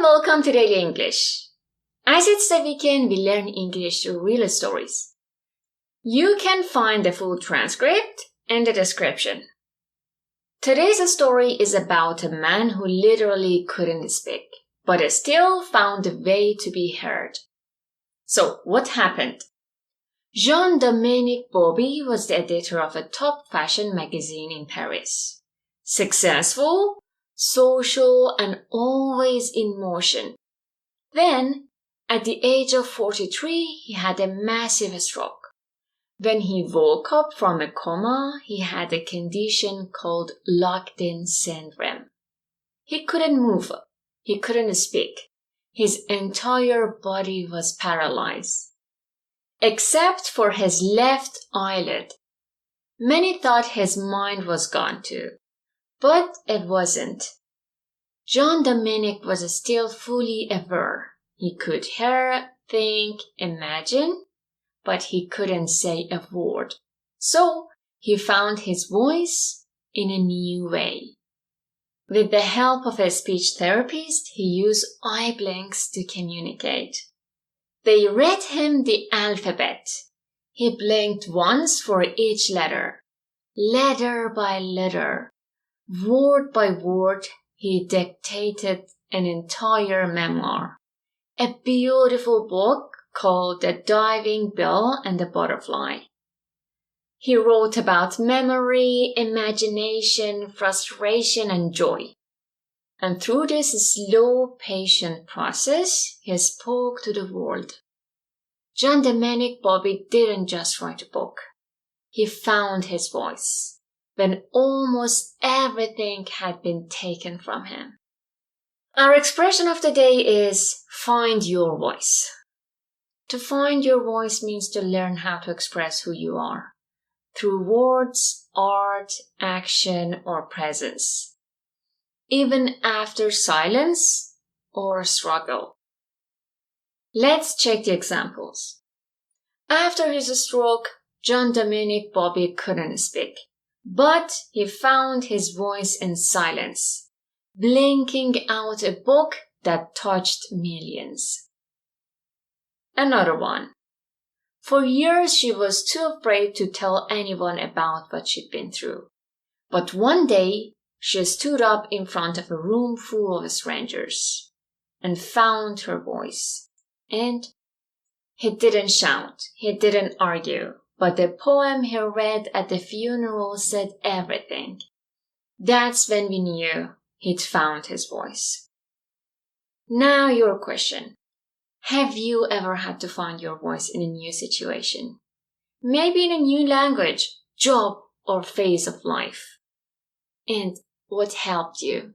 and welcome to Daily English. As it's the weekend, we learn English through real stories. You can find the full transcript in the description. Today's story is about a man who literally couldn't speak, but still found a way to be heard. So, what happened? Jean-Dominique Bauby was the editor of a top fashion magazine in Paris. Successful, social, and always in motion. Then, at the age of 43, he had a massive stroke. When he woke up from a coma, he had a condition called locked-in syndrome. He couldn't move. He couldn't speak. His entire body was paralyzed, except for his left eyelid. Many thought his mind was gone too, but it wasn't. Jean-Dominique was still fully aware. He could hear, think, imagine, but he couldn't say a word. So he found his voice in a new way. With the help of a speech therapist, he used eye blinks to communicate. They read him the alphabet. He blinked once for each letter. Letter by letter, word by word, he dictated an entire memoir. A beautiful book called The Diving Bell and the Butterfly. He wrote about memory, imagination, frustration, and joy. And through this slow, patient process, he spoke to the world. Jean-Dominique Bauby didn't just write a book. He found his voice when almost everything had been taken from him. Our expression of the day is find your voice. To find your voice means to learn how to express who you are through words, art, action, or presence, even after silence or struggle. Let's check the examples. After his stroke, Jean-Dominique Bauby couldn't speak, but he found his voice in silence, blinking out a book that touched millions. Another one. For years she was too afraid to tell anyone about what she'd been through. But one day she stood up in front of a room full of strangers and found her voice. And he didn't shout, he didn't argue, but the poem he read at the funeral said everything. That's when we knew he'd found his voice. Now your question. Have you ever had to find your voice in a new situation? Maybe in a new language, job, or phase of life. And what helped you?